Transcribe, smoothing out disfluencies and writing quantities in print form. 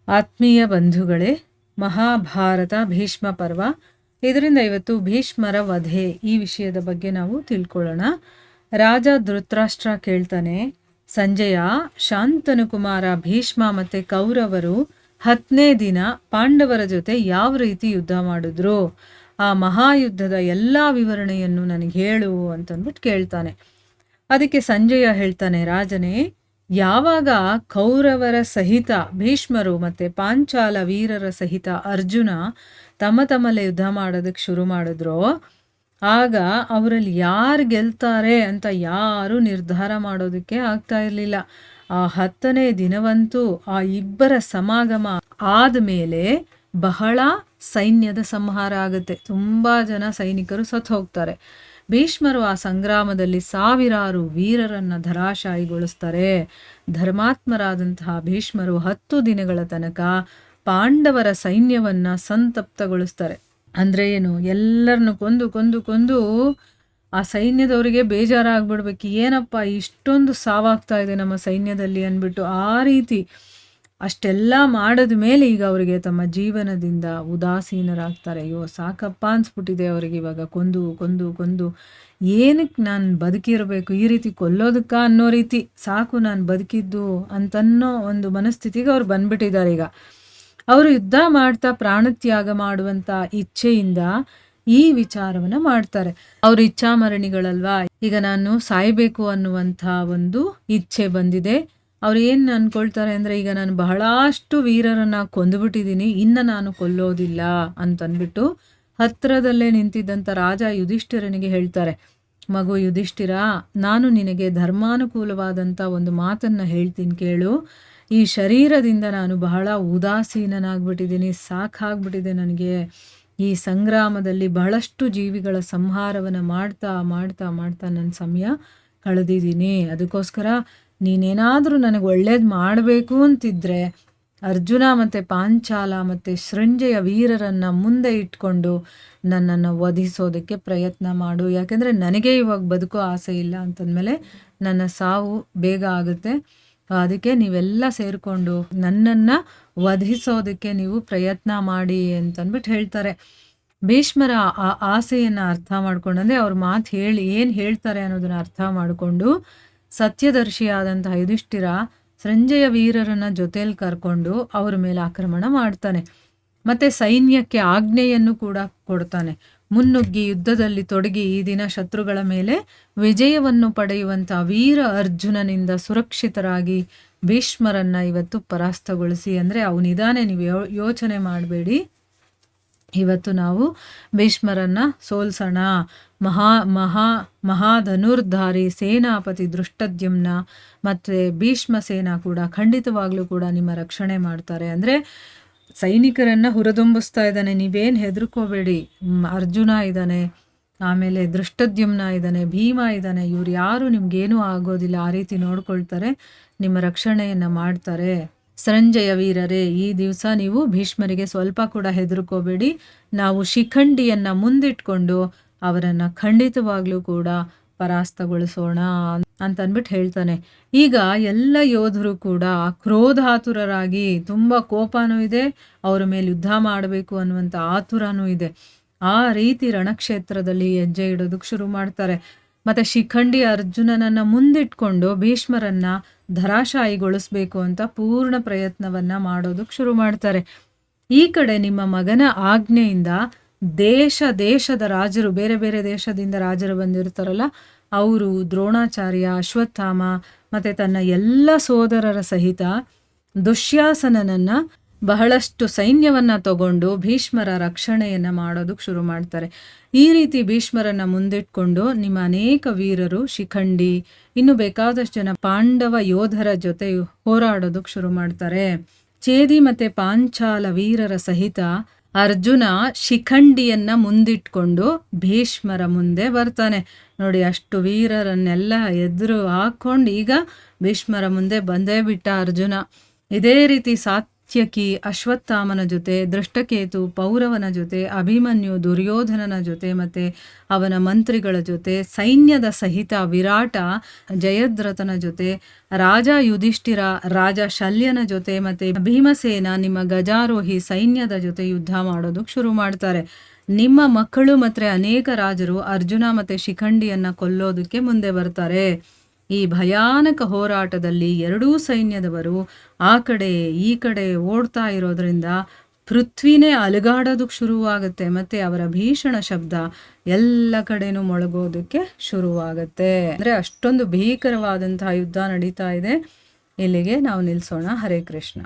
ಆತ್ಮೀಯ ಬಂಧುಗಳೇ, ಮಹಾಭಾರತ ಭೀಷ್ಮ ಪರ್ವ. ಇದರಿಂದ ಇವತ್ತು ಭೀಷ್ಮರ ವಧೆ ಈ ವಿಷಯದ ಬಗ್ಗೆ ನಾವು ತಿಳ್ಕೊಳ್ಳೋಣ. ರಾಜ ಧೃತರಾಷ್ಟ್ರ ಕೇಳ್ತಾನೆ, ಸಂಜಯ, ಶಾಂತನು ಕುಮಾರ ಭೀಷ್ಮ ಮತ್ತೆ ಕೌರವರು 10ನೇ ದಿನ ಪಾಂಡವರ ಜೊತೆ ಯಾವ ರೀತಿ ಯುದ್ಧ ಮಾಡಿದ್ರು, ಆ ಮಹಾಯುದ್ಧದ ಎಲ್ಲ ವಿವರಣೆಯನ್ನು ನನಗೆ ಹೇಳು ಅಂತಂದ್ಬಿಟ್ಟು ಕೇಳ್ತಾನೆ. ಅದಕ್ಕೆ ಸಂಜಯ ಹೇಳ್ತಾನೆ, ರಾಜನೇ, ಯಾವಾಗ ಕೌರವರ ಸಹಿತ ಭೀಷ್ಮರು ಮತ್ತೆ ಪಾಂಚಾಲ ವೀರರ ಸಹಿತ ಅರ್ಜುನ ತಮ್ಮಲ್ಲೇ ಯುದ್ಧ ಮಾಡೋದಕ್ಕೆ ಶುರು ಮಾಡಿದ್ರೋ, ಆಗ ಅವರಲ್ಲಿ ಯಾರು ಗೆಲ್ತಾರೆ ಅಂತ ಯಾರು ನಿರ್ಧಾರ ಮಾಡೋದಕ್ಕೆ ಆಗ್ತಾ ಇರಲಿಲ್ಲ. ಆ 10ನೇ ದಿನವಂತೂ ಆ ಇಬ್ಬರ ಸಮಾಗಮ ಆದಮೇಲೆ ಬಹಳ ಸೈನ್ಯದ ಸಂಹಾರ ಆಗುತ್ತೆ. ತುಂಬಾ ಜನ ಸೈನಿಕರು ಸತ್ತು ಹೋಗ್ತಾರೆ. ಭೀಷ್ಮರು ಆ ಸಂಗ್ರಾಮದಲ್ಲಿ ಸಾವಿರಾರು ವೀರರನ್ನ ಧರಾಶಾಯಿಗೊಳಿಸ್ತಾರೆ. ಧರ್ಮಾತ್ಮರಾದಂತಹ ಭೀಷ್ಮರು 10 ದಿನಗಳ ತನಕ ಪಾಂಡವರ ಸೈನ್ಯವನ್ನ ಸಂತಪ್ತಗೊಳಿಸ್ತಾರೆ. ಅಂದ್ರೆ ಏನು, ಎಲ್ಲರನ್ನು ಕೊಂದು ಆ ಸೈನ್ಯದವರಿಗೆ ಬೇಜಾರಾಗ್ಬಿಡ್ಬೇಕು, ಏನಪ್ಪ ಇಷ್ಟೊಂದು ಸಾವಾಗ್ತಾ ಇದೆ ನಮ್ಮ ಸೈನ್ಯದಲ್ಲಿ ಅಂದ್ಬಿಟ್ಟು. ಆ ರೀತಿ ಅಷ್ಟೆಲ್ಲ ಮಾಡಿದ ಮೇಲೆ ಈಗ ಅವರಿಗೆ ತಮ್ಮ ಜೀವನದಿಂದ ಉದಾಸೀನರಾಗ್ತಾರೆ. ಅಯ್ಯೋ ಸಾಕಪ್ಪ ಅನ್ಸ್ಬಿಟ್ಟಿದೆ ಅವರಿಗೆ ಇವಾಗ ಕೊಂದು ಏನಕ್ಕೆ ನಾನು ಬದುಕಿರಬೇಕು, ಈ ರೀತಿ ಕೊಲ್ಲೋದಕ್ಕ ಅನ್ನೋ ರೀತಿ, ಸಾಕು ನಾನು ಬದುಕಿದ್ದು ಅಂತನ್ನೋ ಒಂದು ಮನಸ್ಥಿತಿಗೆ ಅವ್ರು ಬಂದ್ಬಿಟ್ಟಿದ್ದಾರೆ. ಈಗ ಅವರು ಯುದ್ಧ ಮಾಡ್ತಾ ಪ್ರಾಣತ್ಯಾಗ ಮಾಡುವಂತ ಇಚ್ಛೆಯಿಂದ ಈ ವಿಚಾರವನ್ನ ಮಾಡ್ತಾರೆ. ಅವ್ರ ಇಚ್ಛಾಮರಣಿಗಳಲ್ವಾ, ಈಗ ನಾನು ಸಾಯ್ಬೇಕು ಅನ್ನುವಂಥ ಒಂದು ಇಚ್ಛೆ ಬಂದಿದೆ. ಅವ್ರು ಏನು ಅನ್ಕೊಳ್ತಾರೆ ಅಂದ್ರೆ, ಈಗ ನಾನು ಬಹಳಷ್ಟು ವೀರರನ್ನ ಕೊಂದುಬಿಟ್ಟಿದ್ದೀನಿ, ಇನ್ನು ನಾನು ಕೊಲ್ಲೋದಿಲ್ಲ ಅಂತನ್ಬಿಟ್ಟು ಹತ್ರದಲ್ಲೇ ನಿಂತಿದ್ದಂಥ ರಾಜ ಯುಧಿಷ್ಠಿರನಿಗೆ ಹೇಳ್ತಾರೆ, ಮಗು ಯುಧಿಷ್ಠಿರ, ನಾನು ನಿನಗೆ ಧರ್ಮಾನುಕೂಲವಾದಂಥ ಒಂದು ಮಾತನ್ನ ಹೇಳ್ತೀನಿ ಕೇಳು. ಈ ಶರೀರದಿಂದ ನಾನು ಬಹಳ ಉದಾಸೀನನಾಗ್ಬಿಟ್ಟಿದ್ದೀನಿ, ಸಾಕಾಗ್ಬಿಟ್ಟಿದೆ ನನಗೆ. ಈ ಸಂಗ್ರಾಮದಲ್ಲಿ ಬಹಳಷ್ಟು ಜೀವಿಗಳ ಸಂಹಾರವನ್ನು ಮಾಡ್ತಾ ನನ್ನ ಸಮಯ ಕಳೆದಿದ್ದೀನಿ. ಅದಕ್ಕೋಸ್ಕರ ನೀನೇನಾದರೂ ನನಗೆ ಒಳ್ಳೇದು ಮಾಡಬೇಕು ಅಂತಿದ್ರೆ ಅರ್ಜುನ ಮತ್ತು ಪಾಂಚಾಲ ಮತ್ತು ಸೃಂಜಯ ವೀರರನ್ನು ಮುಂದೆ ಇಟ್ಕೊಂಡು ನನ್ನನ್ನು ವಧಿಸೋದಕ್ಕೆ ಪ್ರಯತ್ನ ಮಾಡು. ಯಾಕೆಂದರೆ ನನಗೆ ಇವಾಗ ಬದುಕೋ ಆಸೆ ಇಲ್ಲ ಅಂತಂದಮೇಲೆ ನನ್ನ ಸಾವು ಬೇಗ ಆಗುತ್ತೆ. ಅದಕ್ಕೆ ನೀವೆಲ್ಲ ಸೇರಿಕೊಂಡು ನನ್ನನ್ನು ವಧಿಸೋದಕ್ಕೆ ನೀವು ಪ್ರಯತ್ನ ಮಾಡಿ ಅಂತಂದ್ಬಿಟ್ಟು ಹೇಳ್ತಾರೆ. ಭೀಷ್ಮರ ಆ ಆಸೆಯನ್ನು ಅರ್ಥ ಮಾಡ್ಕೊಂಡು, ಅಂದರೆ ಅವ್ರ ಮಾತು ಏನು ಹೇಳ್ತಾರೆ ಅನ್ನೋದನ್ನ ಅರ್ಥ ಮಾಡಿಕೊಂಡು ಸತ್ಯದರ್ಶಿಯಾದಂತಹ ಯುಧಿಷ್ಠಿರ ಸಂಜಯ ವೀರರನ್ನ ಜೊತೆಯಲ್ಲಿ ಕರ್ಕೊಂಡು ಅವ್ರ ಮೇಲೆ ಆಕ್ರಮಣ ಮಾಡ್ತಾನೆ. ಮತ್ತೆ ಸೈನ್ಯಕ್ಕೆ ಆಜ್ಞೆಯನ್ನು ಕೂಡ ಕೊಡ್ತಾನೆ. ಮುನ್ನುಗ್ಗಿ ಯುದ್ಧದಲ್ಲಿ ತೊಡಗಿ ಈ ದಿನ ಶತ್ರುಗಳ ಮೇಲೆ ವಿಜಯವನ್ನು ಪಡೆಯುವಂಥ ವೀರ ಅರ್ಜುನನಿಂದ ಸುರಕ್ಷಿತರಾಗಿ ಭೀಷ್ಮರನ್ನ ಇವತ್ತು ಪರಾಸ್ತಗೊಳಿಸಿ. ಅಂದರೆ ಅವನಿದಾನೆ, ನೀವು ಯೋಚನೆ ಮಾಡಬೇಡಿ, ಇವತ್ತು ನಾವು ಭೀಷ್ಮರನ್ನ ಸೋಲ್ಸೋಣ. ಮಹಾಧನುರ್ಧಾರಿ ಸೇನಾಪತಿ ದೃಷ್ಟದ್ಯುಮ್ನ ಮತ್ತು ಭೀಷ್ಮ ಸೇನಾ ಕೂಡ ಖಂಡಿತವಾಗ್ಲೂ ಕೂಡ ನಿಮ್ಮ ರಕ್ಷಣೆ ಮಾಡ್ತಾರೆ. ಅಂದರೆ ಸೈನಿಕರನ್ನ ಹುರಿದುಂಬಿಸ್ತಾ ಇದ್ದಾನೆ, ನೀವೇನು ಹೆದರ್ಕೋಬೇಡಿ. ಅರ್ಜುನ ಇದ್ದಾನೆ, ಆಮೇಲೆ ದೃಷ್ಟದ್ಯುಮ್ನ ಇದ್ದಾನೆ, ಭೀಮ ಇದ್ದಾನೆ, ಇವ್ರು ಯಾರು ನಿಮ್ಗೇನೂ ಆಗೋದಿಲ್ಲ, ಆ ರೀತಿ ನೋಡ್ಕೊಳ್ತಾರೆ, ನಿಮ್ಮ ರಕ್ಷಣೆಯನ್ನು ಮಾಡ್ತಾರೆ. ಸಂಜಯ ವೀರರೇ, ಈ ದಿವಸ ನೀವು ಭೀಷ್ಮರಿಗೆ ಸ್ವಲ್ಪ ಕೂಡ ಹೆದರ್ಕೋಬೇಡಿ. ನಾವು ಶಿಖಂಡಿಯನ್ನ ಮುಂದಿಟ್ಕೊಂಡು ಅವರನ್ನ ಖಂಡಿತವಾಗ್ಲೂ ಕೂಡ ಪರಾಸ್ತಗೊಳಿಸೋಣ ಅಂತ ಅಂದ್ಬಿಟ್ಟು ಹೇಳ್ತಾನೆ. ಈಗ ಎಲ್ಲ ಯೋಧರು ಕೂಡ ಕ್ರೋಧಾತುರರಾಗಿ, ತುಂಬ ಕೋಪನೂ ಇದೆ, ಅವರ ಮೇಲೆ ಯುದ್ಧ ಮಾಡಬೇಕು ಅನ್ನುವಂಥ ಆತುರನೂ ಇದೆ. ಆ ರೀತಿ ರಣಕ್ಷೇತ್ರದಲ್ಲಿ ಹೆಜ್ಜೆ ಇಡೋದಕ್ಕೆ ಶುರು ಮಾಡ್ತಾರೆ. ಮತ್ತೆ ಶಿಖಂಡಿ ಅರ್ಜುನನನ್ನ ಮುಂದಿಟ್ಕೊಂಡು ಭೀಷ್ಮರನ್ನ ಧರಾಶಾಯಿಗೊಳಿಸ್ಬೇಕು ಅಂತ ಪೂರ್ಣ ಪ್ರಯತ್ನವನ್ನ ಮಾಡೋದಕ್ಕೆ ಶುರು ಮಾಡ್ತಾರೆ. ಈ ಕಡೆ ನಿಮ್ಮ ಮಗನ ಆಜ್ಞೆಯಿಂದ ದೇಶದ ರಾಜರು, ಬೇರೆ ಬೇರೆ ದೇಶದಿಂದ ರಾಜರು ಬಂದಿರ್ತಾರಲ್ಲ, ಅವರು ದ್ರೋಣಾಚಾರ್ಯ, ಅಶ್ವತ್ಥಾಮ ಮತ್ತೆ ತನ್ನ ಎಲ್ಲ ಸೋದರರ ಸಹಿತ ದುಶ್ಯಾಸನನನ್ನ ಬಹಳಷ್ಟು ಸೈನ್ಯವನ್ನ ತಗೊಂಡು ಭೀಷ್ಮರ ರಕ್ಷಣೆಯನ್ನ ಮಾಡೋದಕ್ಕೆ ಶುರು ಮಾಡ್ತಾರೆ. ಈ ರೀತಿ ಭೀಷ್ಮರನ್ನ ಮುಂದಿಟ್ಕೊಂಡು ನಿಮ್ಮ ಅನೇಕ ವೀರರು, ಶಿಖಂಡಿ, ಇನ್ನು ಬೇಕಾದಷ್ಟು ಜನ ಪಾಂಡವ ಯೋಧರ ಜೊತೆ ಹೋರಾಡೋದಕ್ಕೆ ಶುರು ಮಾಡ್ತಾರೆ. ಚೇದಿ ಮತ್ತೆ ಪಾಂಚಾಲ ವೀರರ ಸಹಿತ ಅರ್ಜುನ ಶಿಖಂಡಿಯನ್ನ ಮುಂದಿಟ್ಕೊಂಡು ಭೀಷ್ಮರ ಮುಂದೆ ಬರ್ತಾನೆ. ನೋಡಿ, ಅಷ್ಟು ವೀರರನ್ನೆಲ್ಲ ಎದುರು ಹಾಕೊಂಡು ಈಗ ಭೀಷ್ಮರ ಮುಂದೆ ಬಂದೇ ಬಿಟ್ಟ ಅರ್ಜುನ. ಇದೇ ರೀತಿ ಸಾತ್ಯಕಿ ಅಶ್ವತ್ಥಾಮನ ಜೊತೆ, ದೃಷ್ಟಕೇತು ಪೌರವನ ಜೊತೆ, ಅಭಿಮನ್ಯು ದುರ್ಯೋಧನನ ಜೊತೆ ಮತ್ತು ಅವನ ಮಂತ್ರಿಗಳ ಜೊತೆ, ಸೈನ್ಯದ ಸಹಿತ ವಿರಾಟ ಜಯದ್ರಥನ ಜೊತೆ, ರಾಜ ಯುಧಿಷ್ಠಿರ ರಾಜ ಶಲ್ಯನ ಜೊತೆ ಮತ್ತು ಭೀಮಸೇನ ನಿಮ್ಮ ಗಜಾರೋಹಿ ಸೈನ್ಯದ ಜೊತೆ ಯುದ್ಧ ಮಾಡೋದಕ್ಕೆ ಶುರು ಮಾಡ್ತಾರೆ. ನಿಮ್ಮ ಮಕ್ಕಳು ಮತ್ತು ಅನೇಕ ರಾಜರು ಅರ್ಜುನ ಮತ್ತು ಶಿಖಂಡಿಯನ್ನು ಕೊಲ್ಲೋದಕ್ಕೆ ಮುಂದೆ ಬರ್ತಾರೆ. ಈ ಭಯಾನಕ ಹೋರಾಟದಲ್ಲಿ ಎರಡೂ ಸೈನ್ಯದವರು ಆ ಕಡೆ ಈ ಕಡೆ ಓಡ್ತಾ ಇರೋದ್ರಿಂದ ಪೃಥ್ವಿನೇ ಅಲುಗಾಡೋದಕ್ಕೆ ಶುರುವಾಗುತ್ತೆ ಮತ್ತು ಅವರ ಭೀಷಣ ಶಬ್ದ ಎಲ್ಲ ಕಡೆನೂ ಮೊಳಗೋದಕ್ಕೆ ಶುರುವಾಗುತ್ತೆ. ಅಂದರೆ ಅಷ್ಟೊಂದು ಭೀಕರವಾದಂತಹ ಯುದ್ಧ ನಡೀತಾ ಇದೆ. ಇಲ್ಲಿಗೆ ನಾವು ನಿಲ್ಲಿಸೋಣ. ಹರೇ ಕೃಷ್ಣ.